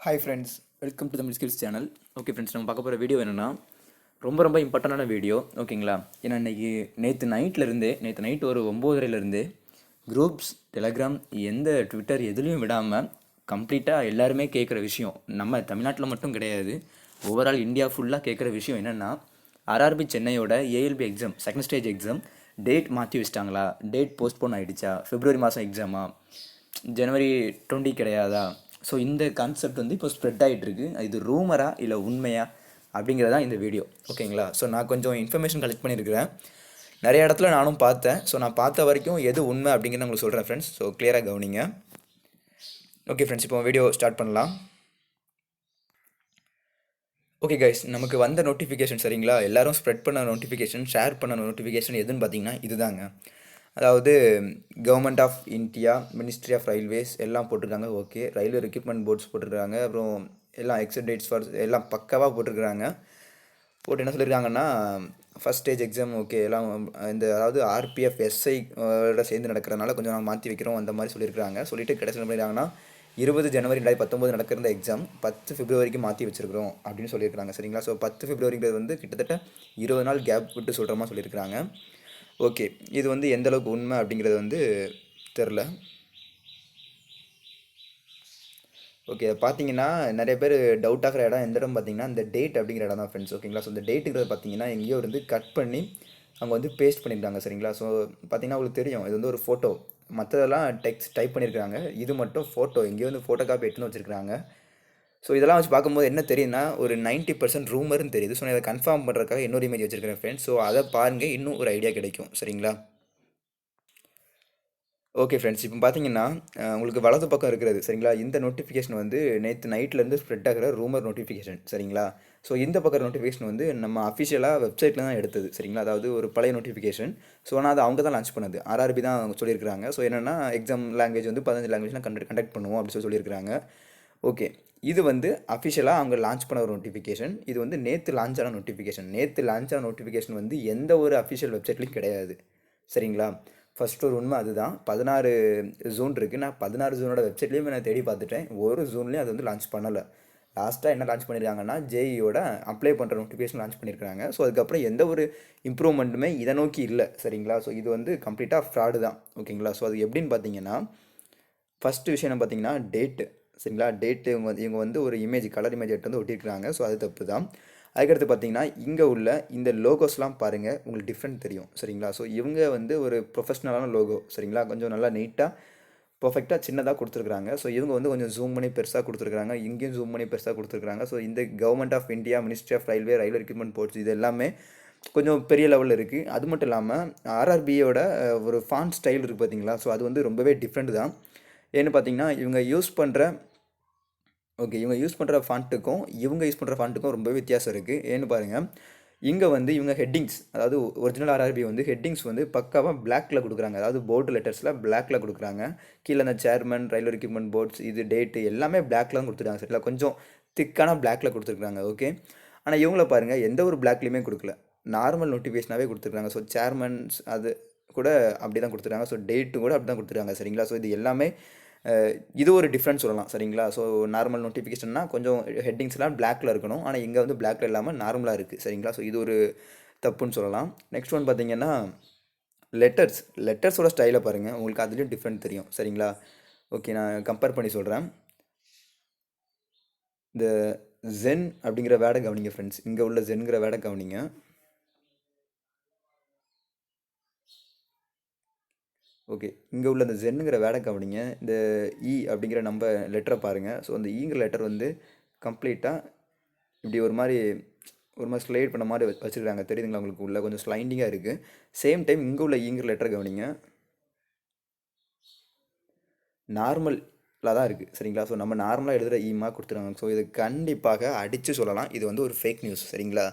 Hi friends, welcome to Tamil skills channel. Okay friends, நம்ம பார்க்க போகிற வீடியோ என்னென்னா ரொம்ப இம்பார்ட்டண்டான வீடியோ. ஓகேங்களா? ஏன்னா இன்றைக்கி நேற்று நைட் ஒரு 9:30 குரூப்ஸ், டெலகிராம், எந்த ட்விட்டர் எதுலேயும் விடாமல் கம்ப்ளீட்டாக எல்லாருமே கேட்குற விஷயம், நம்ம தமிழ்நாட்டில் மட்டும் கிடையாது, ஓவரால் இந்தியா ஃபுல்லாக கேட்குற விஷயம் என்னென்னா, ஆர்ஆர்பி சென்னையோட ALP exam second stage exam date மாற்றி வச்சிட்டாங்களா, டேட் போஸ்ட்போன் ஆகிடுச்சா, பிப்ரவரி மாதம் எக்ஸாமா, ஜனவரி 20 கிடையாதா? ஸோ இந்த கான்செப்ட் வந்து இப்போ ஸ்ப்ரெட் ஆகிட்டுருக்கு. இது ரூமரா இல்லை உண்மையா அப்படிங்கிறதான் இந்த வீடியோ. ஓகேங்களா? ஸோ நான் கொஞ்சம் இன்ஃபர்மேஷன் கலெக்ட் பண்ணியிருக்கிறேன். நிறைய இடத்துல நானும் பார்த்தேன். ஸோ நான் பார்த்த வரைக்கும் எது உண்மை அப்படிங்கிறத உங்களுக்கு சொல்கிறேன் ஃப்ரெண்ட்ஸ். ஸோ கிளியராக கவனிங்க. ஓகே ஃப்ரெண்ட்ஸ், இப்போ வீடியோ ஸ்டார்ட் பண்ணலாம். ஓகே கைஸ், நமக்கு வந்த நோட்டிஃபிகேஷன் சரிங்களா, எல்லோரும் ஸ்ப்ரெட் பண்ண நோட்டிஃபிகேஷன், ஷேர் பண்ண நோட்டிஃபிகேஷன் எதுன்னு பார்த்தீங்கன்னா இதுதாங்க. அதாவது government of India, ministry of railways எல்லாம் போட்டிருக்காங்க. ஓகே, ரயில்வே ரெக்யூப்மெண்ட் போர்ட்ஸ் போட்டிருக்காங்க. அப்புறம் எல்லாம் எக்ஸட் டேட்ஸ் ஃபார் எல்லாம் பக்காவாக போட்டிருக்கிறாங்க. போட்டு என்ன சொல்லியிருக்காங்கன்னா, ஃபஸ்ட் ஸ்டேஜ் எக்ஸாம் ஓகே எல்லாம் இந்த அதாவது ஆர்பிஎஃப் எஸ்ஐ சேர்ந்து நடக்கிறதுனால கொஞ்சம் நாங்கள் மாற்றி வைக்கிறோம் அந்த மாதிரி சொல்லியிருக்காங்க. சொல்லிட்டு கடைசியில் பண்ணியிருக்காங்கன்னா 20 ஜனவரி 2019 நடக்கிற எக்ஸாம் 10 பிப்ரவரிக்கு மாற்றி வச்சிருக்கிறோம் அப்படின்னு சொல்லியிருக்காங்க. சரிங்களா? ஸோ 10 பிப்ரவரிங்கிறது வந்து கிட்டத்தட்ட 20 நாள் கேப் விட்டு சொல்கிற மாதிரி சொல்லியிருக்காங்க. ஓகே, இது வந்து எந்த அளவுக்கு உண்மை அப்படிங்கிறது வந்து தெரில. ஓகே, பார்த்தீங்கன்னா நிறைய பேர் டவுட் ஆகிற இடம் எந்த இடம் பார்த்தீங்கன்னா இந்த டேட் அப்படிங்கிற இடம் தான் ஃப்ரெண்ட்ஸ். ஓகேங்களா? ஸோ இந்த டேட்டுங்கிறது பார்த்தீங்கன்னா எங்கேயோ இருந்து கட் பண்ணி அவங்க வந்து பேஸ்ட் பண்ணியிருக்காங்க. சரிங்களா? ஸோ பார்த்தீங்கன்னா உங்களுக்கு தெரியும், இது வந்து ஒரு ஃபோட்டோ, மற்றதெல்லாம் டெக்ஸ்ட் டைப் பண்ணியிருக்காங்க, இது மட்டும் ஃபோட்டோ எங்கேயோ வந்து ஃபோட்டோ காப்பி எடுத்துன்னு வச்சுருக்காங்க. ஸோ இதெல்லாம் வச்சு பார்க்கும்போது என்ன தெரியுதுன்னா ஒரு 90% ரூமர்னு தெரியுது. ஸோ நான் இதை கன்ஃபார்ம் பண்ணுறதுக்காக இன்னொரு இமேஜ் வச்சுருக்கிறேன் ஃப்ரெண்ட்ஸ். ஸோ அதை பாருங்கள், இன்னும் ஒரு ஐடியா கிடைக்கும். சரிங்களா? ஓகே ஃப்ரெண்ட்ஸ், இப்போ பார்த்தீங்கன்னா உங்களுக்கு வலது பக்கம் இருக்கிறது சரிங்களா, இந்த நோட்டிஃபிகேஷன் வந்து நேற்று நைட்லேருந்து ஸ்ப்ரெட் ஆகிற ரூமர் நோட்டிஃபிகேஷன். சரிங்களா? ஸோ இந்த பக்கம் நோட்டிஃபிகேஷன் வந்து நம்ம அஃபிஷியலாக வெப்சைட்டில் தான் எடுத்தது. சரிங்களா? அதாவது ஒரு பழைய நோட்டிஃபிகேஷன். ஸோ ஆனால் அது அவங்க தான் லான்ச் பண்ணது, ஆர்ஆர்பி தான் அவங்க சொல்லியிருக்காங்க. ஸோ என்னென்னா எக்ஸாம் லாங்குவேஜ் வந்து 15 லாங்குவேஜ்லாம் கண்டக்ட் பண்ணுவோம் அப்படின்னு சொல்லியிருக்காங்க. ஓகே, இது வந்து அஃபிஷியலாக அவங்க லான்ச் பண்ண ஒரு நோட்டிஃபிகேஷன். இது வந்து நேற்று லான்ச் ஆன நோட்டிஃபிகேஷன். நேற்று லான்ச் ஆன நோட்டிஃபிகேஷன் வந்து எந்த ஒரு அஃபிஷியல் வெப்சைட்லையும் கிடையாது. சரிங்களா? ஃபஸ்ட்டு ஒரு உண்மை அதுதான். 16 ஜூன் இருக்குது. நான் 16 ஜூனோட வெப்சைட்லேயும் நான் தேடி பார்த்துட்டேன், ஒரு ஜூன்லேயும் அது வந்து லான்ச் பண்ணலை. லாஸ்ட்டாக என்ன லான்ச் பண்ணியிருக்காங்கன்னா ஜேஇயோட அப்ளை பண்ணுற நோட்டிஃபிகேஷன் லான்ச் பண்ணியிருக்காங்க. ஸோ அதுக்கப்புறம் எந்த ஒரு இம்ப்ரூவ்மெண்ட்டுமே இதை நோக்கி இல்லை. சரிங்களா? ஸோ இது வந்து கம்ப்ளீட்டாக ஃப்ராடு தான். ஓகேங்களா? ஸோ அது எப்படின்னு பார்த்தீங்கன்னா, ஃபஸ்ட்டு விஷயம் என்ன பார்த்தீங்கன்னா டேட்டு. சரிங்களா? டேட்டு இவங்க வந்து ஒரு இமேஜ், கலர் இமேஜ் எடுத்து வந்து ஒட்டியிருக்காங்க. ஸோ அது தப்பு தான். அதுக்கடுத்து பார்த்தீங்கன்னா இங்கே உள்ள இந்த லோகோஸ்லாம் பாருங்கள், உங்களுக்கு டிஃப்ரெண்ட் தெரியும். சரிங்களா? ஸோ இவங்க வந்து ஒரு ப்ரொஃபஷ்னலான லோகோ. சரிங்களா? கொஞ்சம் நல்லா நீட்டாக பர்ஃபெக்டாக சின்னதாக கொடுத்துருக்குறாங்க. ஸோ இவங்க வந்து கொஞ்சம் ஜூம் பண்ணி பெருசாக கொடுத்துருக்காங்க, இங்கேயும் ஜூம் பண்ணி பெருசாக கொடுத்துருக்காங்க. ஸோ இந்த government of India, ministry of railway recruitment boards இது எல்லாமே கொஞ்சம் பெரிய லெவலில் இருக்குது. அது மட்டும் இல்லாமல் ஆர்ஆர்பியோட ஒரு ஃபாண்ட் ஸ்டைல் இருக்குது பார்த்தீங்களா? ஸோ அது வந்து ரொம்பவே டிஃப்ரெண்ட் தான். ஏன்னு பார்த்தீங்கன்னா இவங்க யூஸ் பண்ணுற ஃபாண்ட்டுக்கும் இவங்க யூஸ் பண்ணுற ஃபாண்ட்டுக்கும் ரொம்பவே வித்தியாசம் இருக்குது. ஏன்னு பாருங்கள், இங்கே வந்து இவங்க ஹெட்டிங்ஸ், அதாவது ஒரிஜினல் ஆர்ஆர்பி வந்து ஹெட்டிங்ஸ் வந்து பக்காவாக பிளாக்கில் கொடுக்குறாங்க, அதாவது போர்டு லெட்டர்ஸில் பிளாக்கில் கொடுக்குறாங்க. கீழே அந்த சேர்மன், ரயில்வே ரெக்ரூட்மெண்ட் போர்ட்ஸ், இது டேட்டு எல்லாமே பிளாக்ல தான் கொடுத்துருக்காங்க. சரிங்களா? கொஞ்சம் திக்கான பிளாக்கில் கொடுத்துருக்காங்க. ஓகே, ஆனால் இவங்கள பாருங்கள், எந்த ஒரு பிளாக்லேயுமே கொடுக்கல, நார்மல் நோட்டிஃபிகேஷனாகவே கொடுத்துருக்காங்க. ஸோ சேர்மன்ஸ் அது கூட அப்படி தான் கொடுத்துருக்காங்க. ஸோ டேட்டு கூட அப்படி தான் கொடுத்துருக்காங்க. சரிங்களா? ஸோ இது எல்லாமே இது ஒரு டிஃப்ரென்ஸ் சொல்லலாம். சரிங்களா? ஸோ நார்மல் நோட்டிஃபிகேஷன்னா கொஞ்சம் ஹெட்டிங்ஸ்லாம் பிளாக்ல இருக்கணும், ஆனால் இங்கே வந்து பிளாக்ல இல்லாமல் நார்மலாக இருக்குது. சரிங்களா? ஸோ இது ஒரு தப்புன்னு சொல்லலாம். நெக்ஸ்ட் ஒன் பார்த்தீங்கன்னா லெட்டர்ஸோட ஸ்டைலை பாருங்கள், உங்களுக்கு அதுலேயும் டிஃப்ரெண்ட் தெரியும். சரிங்களா? ஓகே, நான் கம்பேர் பண்ணி சொல்கிறேன். இந்த ஜென் அப்படிங்கிற வேர்டை கவனிங்க ஃப்ரெண்ட்ஸ், இங்கே உள்ள ஜென்கிற வேர்டை கவனிங்க. ஓகே, இங்கே உள்ள அந்த ஜென்னுங்கிற வேர்டை கவனிங்க. இந்த இ அப்படிங்கிற நம்ம லெட்டரை பாருங்கள். ஸோ அந்த ஈங்கிற லெட்டர் வந்து கம்ப்ளீட்டாக இப்படி ஒரு மாதிரி ஸ்லைட் பண்ண மாதிரி வச்சுருக்காங்க. தெரியுதுங்களா உங்களுக்கு? உள்ள கொஞ்சம் ஸ்லைண்டிங்காக இருக்குது. சேம் டைம் இங்கே உள்ள ஈங்கிற லெட்டரை கவனிங்க, நார்மலாக தான் இருக்குது. சரிங்களா? ஸோ நம்ம நார்மலாக எழுதுகிற ஈமா கொடுத்துருக்காங்க. ஸோ இது கண்டிப்பாக அடித்து சொல்லலாம், இது வந்து ஒரு ஃபேக் நியூஸ். சரிங்களா?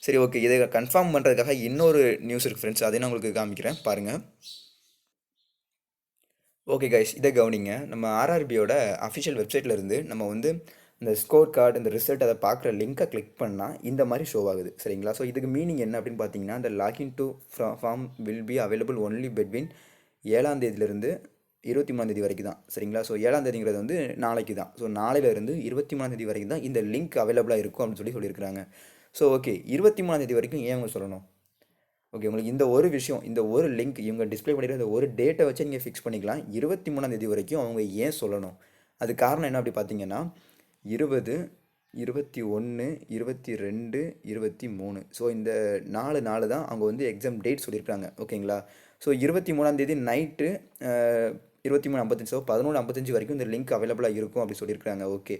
சரி, ஓகே, இதை கன்ஃபார்ம் பண்ணுறதுக்காக இன்னொரு நியூஸ் இருக்குது ஃப்ரெண்ட்ஸ், அதையும் நான் உங்களுக்கு காமிக்கிறேன் பாருங்கள். ஓகே கைஸ், இதை கவனிங்க. நம்ம ஆர்ஆர்பியோட அஃபிஷியல் வெப்சைட்டில் இருந்து நம்ம வந்து இந்த ஸ்கோர் கார்டு, இந்த ரிசல்ட் அதை பார்க்குற லிங்க்கை கிளிக் பண்ணால் இந்த மாதிரி ஷோ ஆகுது. சரிங்களா? ஸோ இதுக்கு மீனிங் என்ன அப்படின்னு பார்த்தீங்கன்னா, இந்த login to form will be available only between 7ஆம் தேதியிலிருந்து 23ஆம் தேதி வரைக்கும் தான் சரிங்களா. ஸோ 7ஆம் தேதிங்கிறது வந்து நாளைக்கு தான். ஸோ நாளையிலேருந்து 23ஆம் தேதி வரைக்கும் தான் இந்த லிங்க் அவைலபிளாக இருக்கும் அப்படின்னு சொல்லியிருக்கிறாங்க. ஸோ ஓகே, 23ஆம் தேதி வரைக்கும் ஏன் அவங்க சொல்லணும்? ஓகே, உங்களுக்கு இந்த ஒரு விஷயம், இந்த ஒரு லிங்க் இவங்க டிஸ்ப்ளே பண்ணிக்கிற இந்த ஒரு டேட்டை வச்சு நீங்கள் ஃபிக்ஸ் பண்ணிக்கலாம். 23ஆம் தேதி வரைக்கும் அவங்க ஏன் சொல்லணும்? அது காரணம் என்ன அப்படி பார்த்தீங்கன்னா, 20, 21, 22, 23 ஸோ இந்த 4 நாள் தான் அவங்க வந்து எக்ஸாம் டேட் சொல்லியிருக்காங்க. ஓகேங்களா. ஸோ 23ஆம் தேதி நைட்டு 23:55 ஸோ 11:55 வரைக்கும் இந்த லிங்க் அவைலபிளாக இருக்கும் அப்படி சொல்லியிருக்காங்க. ஓகே,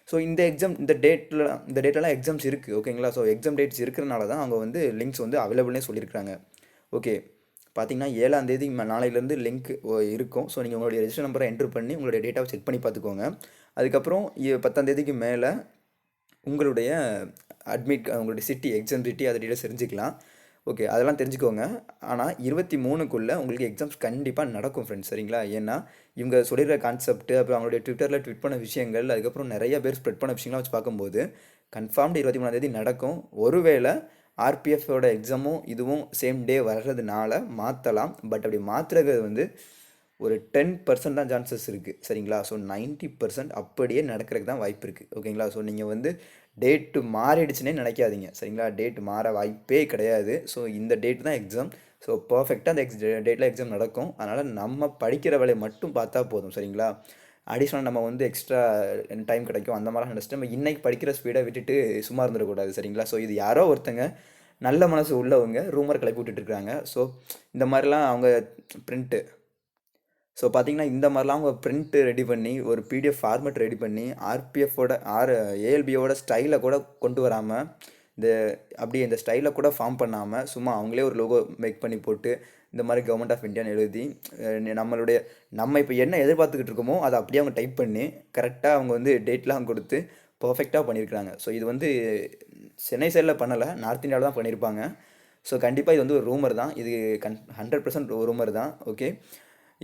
ஸோ இந்த எக்ஸாம் இந்த டேட்டெல்லாம் எக்ஸாம்ஸ் இருக்குது. ஓகேங்களா. ஸோ எக்ஸாம் டேட்ஸ் இருக்கிறனால தான் அவங்க வந்து லிங்க்ஸ் வந்து அவைலபிள்னே சொல்லியிருக்காங்க. ஓகே, பார்த்தீங்கன்னா 7ஆம் தேதி நாளையிலேருந்து லிங்க் இருக்கும். ஸோ நீங்கள் உங்களுடைய ரெஜிஸ்டர் நம்பரை என்ட்ரு பண்ணி உங்களுடைய டேட்டாவை செக் பண்ணி பார்த்துக்கோங்க. அதுக்கப்புறம் 10ஆம் தேதிக்கு மேலே உங்களுடைய உங்களுடைய சிட்டி எக்ஸாம் சிட்டி அதை டீட்டெயில்ஸ் தெரிஞ்சுக்கலாம். ஓகே, அதெல்லாம் தெரிஞ்சுக்கோங்க. ஆனால் 23க்குள்ளே உங்களுக்கு எக்ஸாம்ஸ் கண்டிப்பாக நடக்கும் ஃப்ரெண்ட்ஸ் சரிங்களா. ஏன்னா இவங்க சொல்லிடுற கான்செப்ட், அப்புறம் அவங்களுடைய ட்விட்டரில் ட்வீட் பண்ண விஷயங்கள், அதுக்கப்புறம் நிறைய பேர் ஸ்ப்ரெட் பண்ண விஷயங்கள்லாம் வச்சு பார்க்கும்போது கன்ஃபார்ம்டு 23ஆம் தேதி நடக்கும். ஒருவேளை ஆர்பிஎஃபோட எக்ஸாமும் இதுவும் சேம் டே வர்றதுனால மாற்றலாம். பட் அப்படி மாற்றுறது வந்து ஒரு 10% தான் சான்சஸ் இருக்குது சரிங்களா. ஸோ 90% அப்படியே நடக்கிறதுக்கு தான் வாய்ப்பு இருக்குது. ஓகேங்களா. ஸோ நீங்கள் வந்து டேட்டு மாறிடுச்சுன்னே நினைக்காதீங்க சரிங்களா. டேட் மாற வாய்ப்பே கிடையாது. ஸோ இந்த டேட் தான் எக்ஸாம். ஸோ பர்ஃபெக்டாக அந்த டேட்டில் எக்ஸாம் நடக்கும். அதனால் நம்ம படிக்கிற வேலையை மட்டும் பார்த்தா போதும் சரிங்களா. அடிஷ்னல் நம்ம வந்து எக்ஸ்ட்ரா டைம் கிடைக்கும் அந்த மாதிரிலாம் நினச்சிட்டு நம்ம இன்றைக்கி படிக்கிற ஸ்பீடை விட்டுட்டு சும்மா இருந்துடக்கூடாது சரிங்களா. ஸோ இது யாரோ ஒருத்தங்க நல்ல மனசு உள்ளவங்க ரூமர் கிளப்பி விட்டுட்டுருக்காங்க. ஸோ இந்த மாதிரிலாம் அவங்க பிரிண்ட்டு ஸோ பார்த்தீங்கன்னா இந்த மாதிரிலாம் அவங்க பிரிண்ட்டு ரெடி பண்ணி ஒரு பிடிஎஃப் ஃபார்மேட் ரெடி பண்ணி ஆர்பிஎஃபோட ஏஎல்பியோட ஸ்டைலை கூட கொண்டு வராமல் அப்படியே இந்த ஸ்டைலை கூட ஃபார்ம் பண்ணாமல் சும்மா அவங்களே ஒரு லோகோ மேக் பண்ணி போட்டு இந்த மாதிரி கவர்மெண்ட் ஆஃப் இந்தியான்னு எழுதி நம்ம இப்போ என்ன எதிர்பார்த்துக்கிட்டு இருக்கோமோ அதை அப்படியே அவங்க டைப் பண்ணி கரெக்டாக அவங்க வந்து டேட்லாம் கொடுத்து பர்ஃபெக்டாக பண்ணியிருக்கிறாங்க. ஸோ இது வந்து சென்னை சைடில் பண்ணலை, நார்த் இந்தியாவில் தான் பண்ணியிருப்பாங்க. ஸோ கண்டிப்பாக இது வந்து ஒரு ரூமர் தான். இது 100% ரூமர் தான். ஓகே,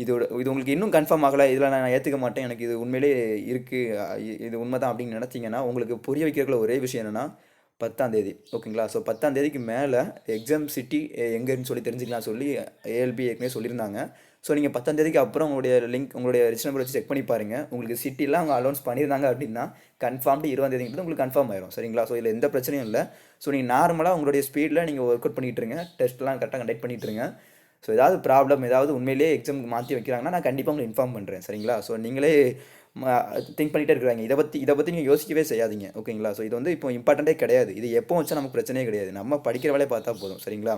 இது உங்களுக்கு இன்னும் கன்ஃபார்ம் ஆகலை, இதில் நான் ஏற்றுக்க மாட்டேன், எனக்கு இது உண்மையிலே இருக்குது, இது உண்மை தான் அப்படின்னு நினச்சிங்கன்னா உங்களுக்கு புரிய வைக்கிறதுல ஒரே விஷயம் என்னென்னா 10ஆம் தேதி. ஓகேங்களா. ஸோ 10ஆம் தேதிக்கு மேலே எக்ஸாம் சிட்டி எங்கேன்னு சொல்லி தெரிஞ்சுக்கலாம் சொல்லி ஏஎல்பி ஏற்கனவே சொல்லியிருந்தாங்க. ஸோ நீங்கள் 10ஆம் தேதிக்கு அப்புறம் உங்களுடைய ரெஜிஸ்டர் நம்பர் வச்சு செக் பண்ணி பாருங்கள். உங்களுக்கு சிட்டிலாம் அவங்க அலௌன்ஸ் பண்ணியிருந்தாங்க அப்படின்னா கன்ஃபார்ம்டு 20ஆம் தேதிக்கு உங்களுக்கு கன்ஃபார்ம் ஆயிரும் சரிங்களா. ஸோ இதில் எந்த பிரச்சனையும் இல்லை. ஸோ நீங்கள் நார்மலாக உங்களுடைய ஸ்பீடில் நீங்கள் ஒர்க் அவுட் பண்ணிகிட்டு இருங்க, டெஸ்ட்லாம் கரெக்டாக கண்டக்ட் பண்ணிகிட்டு இருங்க. ஸோ ஏதாவது ப்ராப்ளம் ஏதாவது உண்மையிலேயே எக்ஸாம் மாற்றி வைக்கிறாங்கன்னா நான் கண்டிப்பாக உங்களுக்கு இன்ஃபார்ம் பண்ணுறேன் சரிங்களா. ஸோ நீங்களே திங்க் பண்ணிகிட்டே இருக்கிறாங்க, இதை பற்றி நீங்கள் யோசிக்கவே செய்யாதீங்க. ஓகேங்களா. ஸோ இது வந்து இப்போ இம்பார்ட்டண்ட்டே கிடையாது. இது எப்போ வச்சா நமக்கு பிரச்சனையே கிடையாது, நம்ம படிக்கிற வேலையை பார்த்தா போதும் சரிங்களா.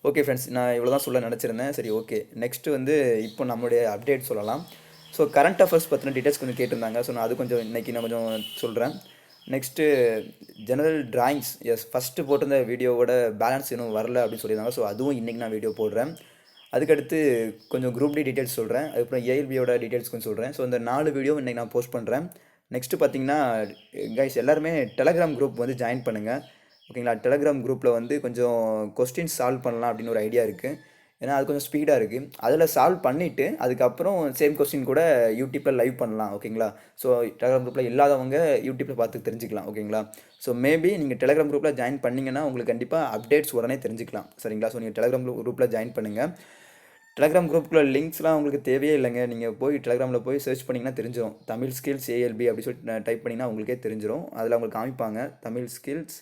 ஓகே ஃப்ரெண்ட்ஸ், நான் இவ்வளோ தான் சொல்ல நினச்சிருந்தேன். சரி, ஓகே, நெக்ஸ்ட்டு வந்து இப்போ நம்மளுடைய அப்டேட் சொல்லலாம். ஸோ கரண்ட் அஃபேர்ஸ் பற்றின டீட்டெயில்ஸ் கொஞ்சம் கேட்டிருந்தாங்க. ஸோ நான் அது கொஞ்சம் இன்றைக்கி நான் கொஞ்சம் சொல்கிறேன். நெக்ஸ்ட்டு ஜெனரல் டிராயிங்ஸ், ஃபஸ்ட்டு போட்டிருந்த வீடியோவோட பேலன்ஸ் இன்னும் வரல அப்படின்னு சொல்லியிருந்தாங்க. ஸோ அதுவும் இன்றைக்கி நான் வீடியோ போடுறேன். அதுக்கடுத்து கொஞ்சம் குரூப் டி டீட்டெயில்ஸ் சொல்கிறேன். அதுக்கப்புறம் ஏஎல்பியோட டீட்டெயில்ஸ் கொஞ்சம் சொல்கிறேன். ஸோ இந்த 4 வீடியோ இன்றைக்கி நான் போஸ்ட் பண்ணுறேன். நெக்ஸ்ட்டு பார்த்தீங்கன்னா கைஸ் எல்லாருமே டெலகிராம் குரூப் வந்து ஜாயின் பண்ணுங்கள். ஓகேங்களா. டெலகிராம் குரூப்பில் வந்து கொஞ்சம் கொஸ்டின்ஸ் சால்வ் பண்ணலாம் அப்படின்னு ஒரு ஐடியா இருக்குது. ஏன்னா அது கொஞ்சம் ஸ்பீடாக இருக்குது. அதில் சால்வ் பண்ணிவிட்டு அதுக்கப்புறம் சேம் கொஸ்டின் கூட யூடியூப்பில் லைவ் பண்ணலாம். ஓகேங்களா. ஸோ டெலகிராம் குரூப்பில் இல்லாதவங்க யூடியூப்பில் பார்த்து தெரிஞ்சுக்கலாம். ஓகேங்களா. ஸோ மேபி நீங்கள் டெலகிராம் குரூப்பில் ஜாயின் பண்ணிங்கன்னா உங்களுக்கு கண்டிப்பாக அப்டேட்ஸ் உடனே தெரிஞ்சுக்கலாம் சரிங்களா. ஸோ நீங்கள் டெலகிராம் குரூப்பில் ஜாயின் பண்ணுங்கள். டெலகிராம் குரூப்புக்குள்ள லிங்க்ஸ்லாம் உங்களுக்கு தேவையே இல்லைங்க. நீங்கள் போய் டெலகிராமில் போய் சர்ச் பண்ணிங்கன்னா தெரிஞ்சிடும். தமிழ் ஸ்கில்ஸ் ஏஎல்பி அப்படி சொல்லி டைப் பண்ணிங்கன்னா உங்களுக்கே தெரிஞ்சிடும். அதில் உங்களுக்கு காமிப்பாங்க தமிழ் ஸ்கில்ஸ்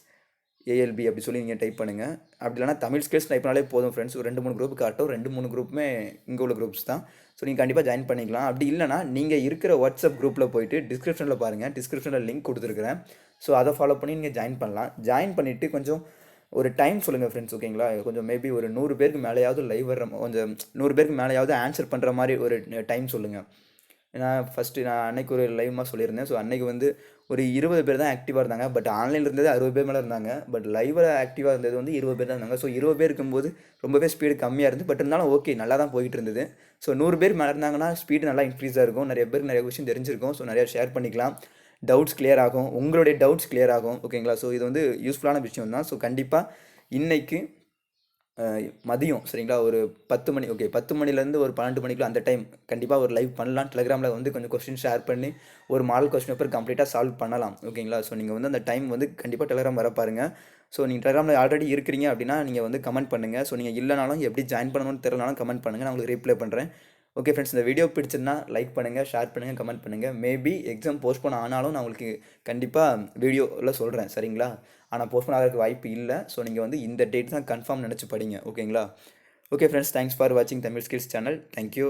ஏஎல்பி அப்படி சொல்லி நீங்கள் டைப் பண்ணுங்கள். அப்படி இல்லைனா தமிழ் ஸ்கில்ஸ் டைப் பண்ணாலே போதும் ஃப்ரெண்ட்ஸ். ஒரு 2-3 குரூப் காட்டும். 2-3 குரூப்புமே இங்கே உள்ள குரூப்ஸ் தான். ஸோ நீங்கள் கண்டிப்பாக ஜாயின் பண்ணிக்கலாம். அப்படி இல்லைனா நீங்கள் இருக்கிற வாட்ஸ்அப் குரூப்பில் போயிட்டு டிஸ்கிரிப்ஷனில் பாருங்கள், டிஸ்கிரிப்ஷனில் லிங்க் கொடுத்துருக்குறேன். ஸோ அதை ஃபாலோ பண்ணி நீங்கள் ஜாயின் பண்ணலாம். ஜாயின் பண்ணிவிட்டு கொஞ்சம் ஒரு டைம் சொல்லுங்கள் ஃப்ரெண்ட்ஸ். ஓகேங்களா. கொஞ்சம் மேபி ஒரு 100 பேருக்கு மேலேயாவது லைவ் வர்ற கொஞ்சம் 100 பேருக்கு மேலேயாவது ஆன்சர் பண்ணுற மாதிரி ஒரு டைம் சொல்லுங்கள். ஏன்னா ஃபஸ்ட்டு நான் அன்றைக்கி ஒரு லைவ்மாக சொல்லியிருந்தேன். ஸோ அன்றைக்கி வந்து ஒரு 20 பேர் தான் ஆக்டிவாக இருந்தாங்க. பட் ஆன்லைனில் இருந்தது 60 பேர் மேலே இருந்தாங்க. பட் லைவில் ஆக்டிவாக இருந்தது வந்து 20 பேர் தான் இருந்தாங்க. ஸோ 20 பேர் இருக்கும்போது ரொம்பவே ஸ்பீடு கம்மியாக இருந்து. பட் இருந்தாலும் ஓகே, நல்லா தான் போயிட்டு இருந்தது. ஸோ 100 பேர் மேலே இருந்தாங்கன்னா ஸ்பீடு நல்லா இன்க்ரீஸாக இருக்கும். நிறைய பேருக்கு நிறைய விஷயம் தெரிஞ்சிருக்கும். ஸோ நிறையா ஷேர் பண்ணிக்கலாம். டவுட்ஸ் கிளியர் ஆகும், உங்களுடைய டவுட்ஸ் கிளியர் ஆகும். ஓகேங்களா. ஸோ இது வந்து யூஸ்ஃபுல்லான விஷயம் தான். ஸோ கண்டிப்பாக இன்றைக்கி மதியம் சரிங்களா ஒரு 10 மணி, ஓகே 10 மணிலேருந்து ஒரு 12 மணிக்குள்ள அந்த டைம் கண்டிப்பாக ஒரு லைவ் பண்ணலாம். டெலகிராமில் வந்து கொஞ்சம் கொஸ்டின் ஷேர் பண்ணி ஒரு மாடல் கொஸ்டின் பேப்பர் கம்ப்ளீட்டாக சால்வ் பண்ணலாம். ஓகேங்களா. ஸோ நீங்கள் வந்து அந்த டைம் வந்து கண்டிப்பாக டெலகிராம் வர பாருங்கள். ஸோ நீங்கள் டெலகிராமில் ஆல்ரெடி இருக்கிறீங்க அப்படின்னா நீங்கள் வந்து கமெண்ட் பண்ணுங்கள். ஸோ நீங்கள் இல்லைனாலும் எப்படி ஜாயின் பண்ணணும்னு தெரியலனாலும் கமெண்ட் பண்ணுங்கள், நான் உங்களுக்கு ரிப்ளை பண்ணுறேன். ஓகே ஃப்ரெண்ட்ஸ், இந்த வீடியோ பிடிச்சிருந்தா லைக் பண்ணுங்கள், ஷேர் பண்ணுங்கள், கமெண்ட் பண்ணுங்கள். மேபி எக்ஸாம் போஸ்ட்போன் ஆனாலும் நான் உங்களுக்கு கண்டிப்பாக வீடியோவில் சொல்கிறேன் சரிங்களா. ஆனால் போஸ்ட்போன் ஆகிறதுக்கு வாய்ப்பு இல்லை. ஸோ நீங்கள் வந்து இந்த டேட் தான் கன்ஃபார்ம் நினச்சி படிங்க ஓகேங்களா. ஓகே ஃப்ரெண்ட்ஸ், தேங்க்ஸ் ஃபார் வாட்சிங் தமிழ் ஸ்கில்ஸ் சேனல். தேங்க்யூ.